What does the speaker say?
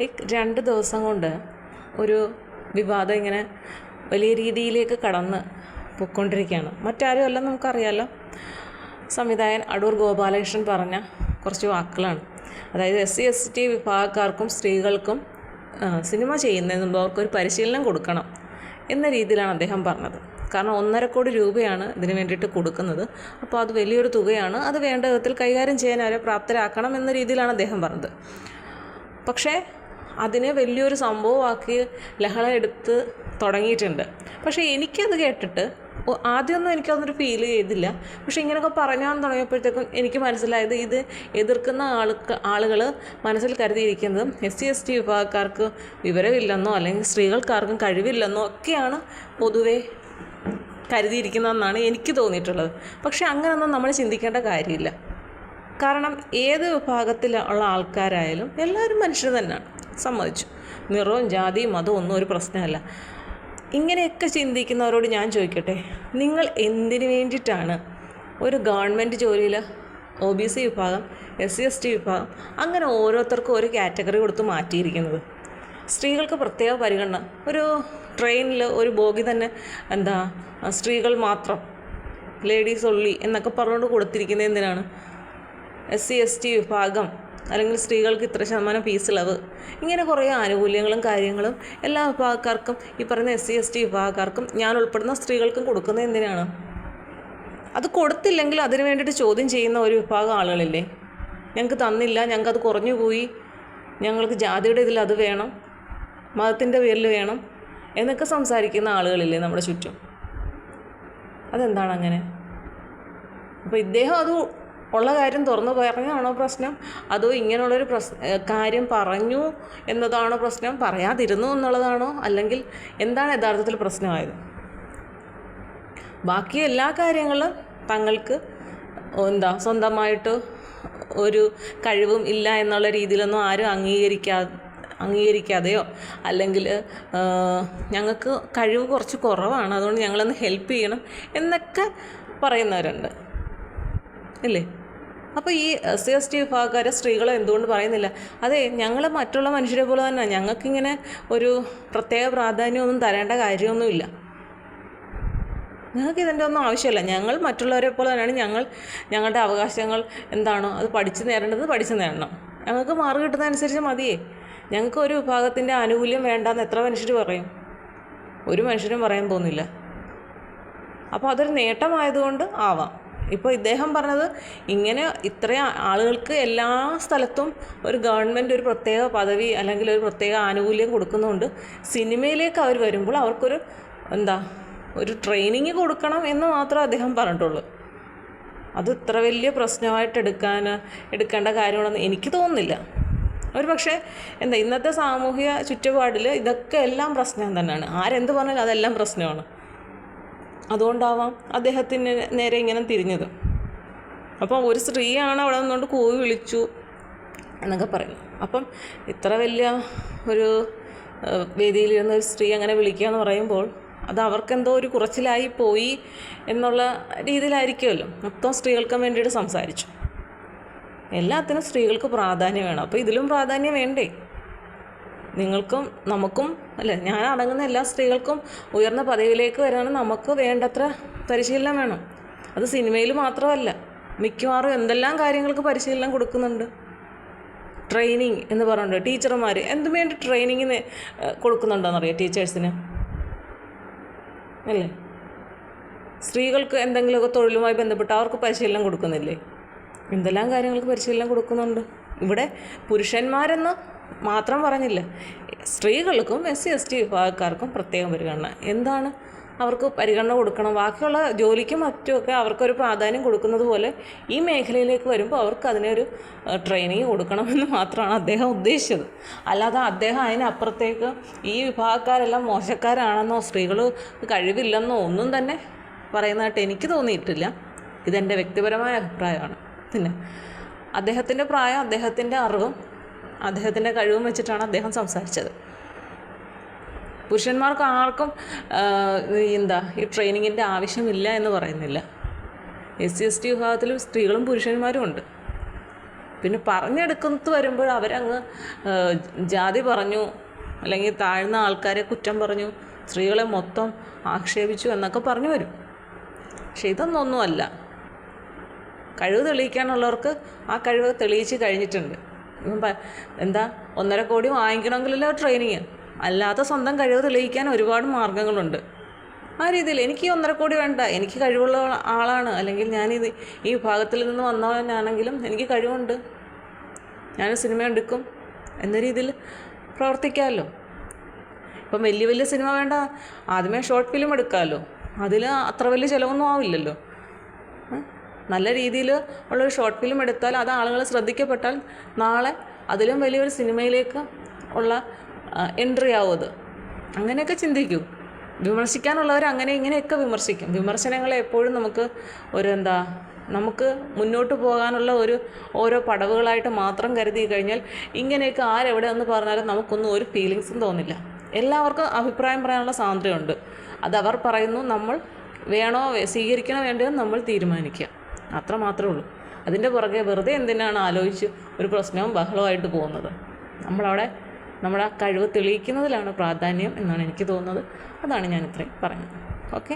ഈ 2 ദിവസം കൊണ്ട് ഒരു വിവാദം ഇങ്ങനെ വലിയ രീതിയിലേക്ക് കടന്ന് പൊയ്ക്കൊണ്ടിരിക്കുകയാണ്. മറ്റാരും അല്ല, നമുക്കറിയാമല്ലോ. സംവിധായകൻ അടൂർ ഗോപാലകൃഷ്ണൻ പറഞ്ഞ കുറച്ച് വാക്കുകളാണ്. അതായത് SC/ST വിഭാഗക്കാർക്കും സ്ത്രീകൾക്കും സിനിമ ചെയ്യുന്നതിന് മുമ്പ് അവർക്കൊരു പരിശീലനം കൊടുക്കണം എന്ന രീതിയിലാണ് അദ്ദേഹം പറഞ്ഞത്. കാരണം 1.5 കോടി രൂപയാണ് ഇതിന് വേണ്ടിയിട്ട് കൊടുക്കുന്നത്. അപ്പോൾ അത് വലിയൊരു തുകയാണ്. അത് വേണ്ട വിധത്തിൽ കൈകാര്യം ചെയ്യാൻ അവരെ പ്രാപ്തരാക്കണം എന്ന രീതിയിലാണ് അദ്ദേഹം പറഞ്ഞത്. പക്ഷേ അതിനെ വലിയൊരു സംഭവമാക്കി ലഹള എടുത്ത് തുടങ്ങിയിട്ടുണ്ട്. പക്ഷേ എനിക്കത് കേട്ടിട്ട് ആദ്യമൊന്നും എനിക്കതൊരു ഫീൽ ചെയ്തില്ല. പക്ഷേ ഇങ്ങനെയൊക്കെ പറയാൻ തുടങ്ങിയപ്പോഴത്തേക്കും എനിക്ക് മനസ്സിലായത് ഇത് എതിർക്കുന്ന ആളുകൾ മനസ്സിൽ കരുതിയിരിക്കുന്നത് SC/ST വിഭാഗക്കാർക്ക് വിവരമില്ലെന്നോ അല്ലെങ്കിൽ സ്ത്രീകൾക്കാർക്കും കഴിവില്ലെന്നോ ഒക്കെയാണ് പൊതുവെ കരുതിയിരിക്കുന്നതെന്നാണ് എനിക്ക് തോന്നിയിട്ടുള്ളത്. പക്ഷേ അങ്ങനെയൊന്നും നമ്മൾ ചിന്തിക്കേണ്ട കാര്യമില്ല. കാരണം ഏത് വിഭാഗത്തിലുള്ള ആൾക്കാരായാലും എല്ലാവരും മനുഷ്യർ തന്നെയാണ്, സമ്മതിച്ചു. നിറവും ജാതിയും മതവും ഒന്നും ഒരു പ്രശ്നമല്ല. ഇങ്ങനെയൊക്കെ ചിന്തിക്കുന്നവരോട് ഞാൻ ചോദിക്കട്ടെ, നിങ്ങൾ എന്തിനു വേണ്ടിയിട്ടാണ് ഒരു ഗവൺമെൻറ് ജോലിയിൽ OBC വിഭാഗം, SC/ST വിഭാഗം അങ്ങനെ ഓരോരുത്തർക്കും ഒരു കാറ്റഗറി കൊടുത്ത് മാറ്റിയിരിക്കുന്നത്? സ്ത്രീകൾക്ക് പ്രത്യേക പരിഗണന, ഒരു ട്രെയിനിൽ ഒരു ബോഗി തന്നെ സ്ത്രീകൾ മാത്രം, ലേഡീസ് ഒള്ളി എന്നൊക്കെ പറഞ്ഞുകൊണ്ട് കൊടുത്തിരിക്കുന്നത് എന്തിനാണ്? SC/ST വിഭാഗം അല്ലെങ്കിൽ സ്ത്രീകൾക്ക് ഇത്ര ശതമാനം ഫീസ് ഇളവ്, ഇങ്ങനെ കുറേ ആനുകൂല്യങ്ങളും കാര്യങ്ങളും എല്ലാ വിഭാഗക്കാർക്കും, ഈ പറയുന്ന SC/ST വിഭാഗക്കാർക്കും ഞാൻ ഉൾപ്പെടുന്ന സ്ത്രീകൾക്കും കൊടുക്കുന്നത് എന്തിനാണ്? അത് കൊടുത്തില്ലെങ്കിൽ അതിന് വേണ്ടിയിട്ട് ചോദ്യം ചെയ്യുന്ന ഒരു വിഭാഗം ആളുകളില്ലേ? ഞങ്ങൾക്ക് തന്നില്ല, ഞങ്ങൾക്കത് കുറഞ്ഞു പോയി, ഞങ്ങൾക്ക് ജാതിയുടെ ഇതിൽ അത് വേണം, മതത്തിൻ്റെ പേരിൽ വേണം എന്നൊക്കെ സംസാരിക്കുന്ന ആളുകളില്ലേ നമ്മുടെ ചുറ്റും? അതെന്താണ് അങ്ങനെ? അപ്പോൾ ഇദ്ദേഹം അത് ഉള്ള കാര്യം തുറന്നു പറഞ്ഞാണോ പ്രശ്നം, അതോ ഇങ്ങനെയുള്ളൊരു കാര്യം പറഞ്ഞു എന്നതാണോ പ്രശ്നം, പറയാതിരുന്നു എന്നുള്ളതാണോ, അല്ലെങ്കിൽ എന്താണ് യഥാർത്ഥത്തിൽ പ്രശ്നമായത്? ബാക്കി എല്ലാ കാര്യങ്ങളും തങ്ങൾക്ക് സ്വന്തമായിട്ട് ഒരു കഴിവും ഇല്ല എന്നുള്ള രീതിയിലൊന്നും ആരും അംഗീകരിക്കാതെയോ അല്ലെങ്കിൽ ഞങ്ങൾക്ക് കഴിവ് കുറച്ച് കുറവാണ് അതുകൊണ്ട് ഞങ്ങളൊന്ന് ഹെൽപ്പ് ചെയ്യണം എന്നൊക്കെ പറയുന്നവരുണ്ട് ഇല്ലേ? അപ്പോൾ ഈ SC/ST വിഭാഗക്കാരെ സ്ത്രീകളെ എന്തുകൊണ്ട് പറയുന്നില്ല? അതെ, ഞങ്ങൾ മറ്റുള്ള മനുഷ്യരെ പോലെ തന്നെ, ഞങ്ങൾക്കിങ്ങനെ ഒരു പ്രത്യേക പ്രാധാന്യമൊന്നും തരേണ്ട കാര്യമൊന്നുമില്ല, ഞങ്ങൾക്ക് ഇതിൻ്റെ ഒന്നും ആവശ്യമില്ല, ഞങ്ങൾ മറ്റുള്ളവരെ പോലെ തന്നെയാണ്, ഞങ്ങളുടെ അവകാശങ്ങൾ എന്താണോ അത് പഠിച്ചു നേടേണ്ടത് പഠിച്ചു നേടണം, ഞങ്ങൾക്ക് മാർക്ക് കിട്ടുന്നതനുസരിച്ച് മതിയേ, ഞങ്ങൾക്ക് ഒരു വിഭാഗത്തിൻ്റെ ആനുകൂല്യം വേണ്ടാന്ന് എത്ര മനുഷ്യർ പറയും? ഒരു മനുഷ്യരും പറയാൻ പോകുന്നില്ല. അപ്പോൾ അതൊരു നേട്ടമായതുകൊണ്ട് ആവാം. ഇപ്പോൾ ഇദ്ദേഹം പറഞ്ഞത് ഇങ്ങനെ ഇത്രയും ആളുകൾക്ക് എല്ലാ സ്ഥലത്തും ഒരു ഗവൺമെൻറ് ഒരു പ്രത്യേക പദവി അല്ലെങ്കിൽ ഒരു പ്രത്യേക ആനുകൂല്യം കൊടുക്കുന്നുണ്ട്, സിനിമയിലേക്ക് അവർ വരുമ്പോൾ അവർക്കൊരു ഒരു ട്രെയിനിങ് കൊടുക്കണം എന്ന് മാത്രമേ അദ്ദേഹം പറഞ്ഞിട്ടുള്ളൂ. അത് ഇത്ര വലിയ പ്രശ്നമായിട്ട് എടുക്കേണ്ട കാര്യമാണെന്ന് എനിക്ക് തോന്നുന്നില്ല. ഒരു പക്ഷേ ഇന്നത്തെ സാമൂഹിക ചുറ്റുപാടിൽ ഇതൊക്കെ എല്ലാം പ്രശ്നം തന്നെയാണ്. ആരെന്ത് പറഞ്ഞാലും അതെല്ലാം പ്രശ്നമാണ്. അതുകൊണ്ടാവാം അദ്ദേഹത്തിന് നേരെ ഇങ്ങനെ തിരിഞ്ഞത്. അപ്പം ഒരു സ്ത്രീയാണ് അവിടെ നിന്നുകൊണ്ട് കൂവി വിളിച്ചു എന്നൊക്കെ പറയുന്നു. അപ്പം ഇത്ര വലിയ ഒരു വേദിയിലിരുന്ന ഒരു സ്ത്രീ അങ്ങനെ വിളിക്കുക എന്ന് പറയുമ്പോൾ അത് അവർക്കെന്തോ ഒരു കുറച്ചിലായി പോയി എന്നുള്ള രീതിയിലായിരിക്കുമല്ലോ. മൊത്തം സ്ത്രീകൾക്ക് വേണ്ടിയിട്ട് സംസാരിച്ചു. എല്ലാത്തിനും സ്ത്രീകൾക്ക് പ്രാധാന്യം വേണം. അപ്പോൾ ഇതിലും പ്രാധാന്യം വേണ്ടേ? നിങ്ങൾക്കും നമുക്കും അല്ലേ, ഞാൻ അടങ്ങുന്ന എല്ലാ സ്ത്രീകൾക്കും ഉയർന്ന പദവിയിലേക്ക് വരാനും നമുക്ക് വേണ്ടത്ര പരിശീലനം വേണം. അത് സിനിമയിൽ മാത്രമല്ല, മിക്കവാറും എന്തെല്ലാം കാര്യങ്ങൾക്ക് പരിശീലനം കൊടുക്കുന്നുണ്ട്. ട്രെയിനിങ് എന്ന് പറഞ്ഞിട്ടുണ്ട്. ടീച്ചർമാർ എന്തു വേണ്ടി ട്രെയിനിങ്ങിന് കൊടുക്കുന്നുണ്ടോയെന്നറിയാം ടീച്ചേഴ്സിന് അല്ലേ? സ്ത്രീകൾക്ക് എന്തെങ്കിലുമൊക്കെ തൊഴിലുമായി ബന്ധപ്പെട്ട് അവർക്ക് പരിശീലനം കൊടുക്കുന്നില്ലേ? എന്തെല്ലാം കാര്യങ്ങൾക്ക് പരിശീലനം കൊടുക്കുന്നുണ്ട്. ഇവിടെ പുരുഷന്മാരെന്ന് മാത്രം പറഞ്ഞില്ല, സ്ത്രീകൾക്കും SC/ST വിഭാഗക്കാർക്കും പ്രത്യേകം പരിഗണന. എന്താണ് അവർക്ക് പരിഗണന കൊടുക്കണം? ബാക്കിയുള്ള ജോലിക്കും മറ്റുമൊക്കെ അവർക്കൊരു പ്രാധാന്യം കൊടുക്കുന്നത് പോലെ ഈ മേഖലയിലേക്ക് വരുമ്പോൾ അവർക്ക് അതിനൊരു ട്രെയിനിങ് കൊടുക്കണമെന്ന് മാത്രമാണ് അദ്ദേഹം ഉദ്ദേശിച്ചത്. അല്ലാതെ അദ്ദേഹം അതിനപ്പുറത്തേക്ക് ഈ വിഭാഗക്കാരെല്ലാം മോശക്കാരാണെന്നോ സ്ത്രീകൾ കഴിവില്ലെന്നോ ഒന്നും തന്നെ പറയുന്നതായിട്ട് എനിക്ക് തോന്നിയിട്ടില്ല. ഇതെൻ്റെ വ്യക്തിപരമായ അഭിപ്രായമാണ്. പിന്നെ അദ്ദേഹത്തിൻ്റെ പ്രായം, അദ്ദേഹത്തിൻ്റെ അറിവും അദ്ദേഹത്തിൻ്റെ കഴിവും വെച്ചിട്ടാണ് അദ്ദേഹം സംസാരിച്ചത്. പുരുഷന്മാർക്ക് ആർക്കും ഈ ട്രെയിനിങ്ങിൻ്റെ ആവശ്യമില്ല എന്ന് പറയുന്നില്ല. SC/ST വിഭാഗത്തിൽ സ്ത്രീകളും പുരുഷന്മാരും ഉണ്ട്. പിന്നെ പറഞ്ഞെടുക്കുന്നത് വരുമ്പോൾ അവരങ്ങ് ജാതി പറഞ്ഞു, അല്ലെങ്കിൽ താഴ്ന്ന ആൾക്കാരെ കുറ്റം പറഞ്ഞു, സ്ത്രീകളെ മൊത്തം ആക്ഷേപിച്ചു എന്നൊക്കെ പറഞ്ഞു വരും. പക്ഷെ ഇതൊന്നൊന്നുമല്ല. കഴിവ് തെളിയിക്കാനുള്ളവർക്ക് ആ കഴിവ് തെളിയിച്ച് കഴിഞ്ഞിട്ടുണ്ട്. എന്താ 1.5 കോടി വാങ്ങിക്കണമെങ്കിലല്ലോ ട്രെയിനിങ്, അല്ലാത്ത സ്വന്തം കഴിവ് തെളിയിക്കാൻ ഒരുപാട് മാർഗ്ഗങ്ങളുണ്ട്. ആ രീതിയിൽ എനിക്ക് 1.5 കോടി വേണ്ട, എനിക്ക് കഴിവുള്ള ആളാണ്, അല്ലെങ്കിൽ ഞാനിത് ഈ വിഭാഗത്തിൽ നിന്ന് വന്നവനാണെങ്കിലും എനിക്ക് കഴിവുണ്ട്, ഞാൻ സിനിമ എടുക്കും എന്ന രീതിയിൽ പ്രവർത്തിക്കാമല്ലോ. ഇപ്പം വലിയ വലിയ സിനിമ വേണ്ട, ആദ്യമേ ഷോർട്ട് ഫിലിം എടുക്കാമല്ലോ. അതിൽ അത്ര വലിയ ചിലവൊന്നും ആവില്ലല്ലോ. നല്ല രീതിയിൽ ഉള്ളൊരു ഷോർട്ട് ഫിലിം എടുത്താൽ അത് ആളുകൾ ശ്രദ്ധിക്കപ്പെട്ടാൽ നാളെ അതിലും വലിയൊരു സിനിമയിലേക്ക് ഉള്ള എൻട്രി ആവും അത്. അങ്ങനെയൊക്കെ ചിന്തിക്കൂ. വിമർശിക്കാനുള്ളവർ അങ്ങനെ ഇങ്ങനെയൊക്കെ വിമർശിക്കും. വിമർശനങ്ങളെ എപ്പോഴും നമുക്ക് നമുക്ക് മുന്നോട്ട് പോകാനുള്ള ഓരോ പടവുകളായിട്ട് മാത്രം കരുതി കഴിഞ്ഞാൽ ഇങ്ങനെയൊക്കെ ആരെവിടെ എന്ന് പറഞ്ഞാലും നമുക്കൊന്നും ഒരു ഫീലിങ്സും തോന്നില്ല. എല്ലാവർക്കും അഭിപ്രായം പറയാനുള്ള സ്വാതന്ത്ര്യമുണ്ട്. അതവർ പറയുന്നു, നമ്മൾ വേണോ സ്വീകരിക്കണോ വേണ്ടയോ നമ്മൾ തീരുമാനിക്കുക, അത്ര മാത്രമേ ഉള്ളൂ. അതിൻ്റെ പുറകെ വെറുതെ എന്തിനാണ് ആലോചിച്ച് ഒരു പ്രശ്നവും ബഹളമായിട്ട് പോകുന്നത്? നമ്മളവിടെ നമ്മുടെ ആ കഴിവ് തെളിയിക്കുന്നതിലാണ് പ്രാധാന്യം എന്നാണ് എനിക്ക് തോന്നുന്നത്. അതാണ് ഞാൻ ഇത്രയും പറഞ്ഞത്. ഓക്കെ.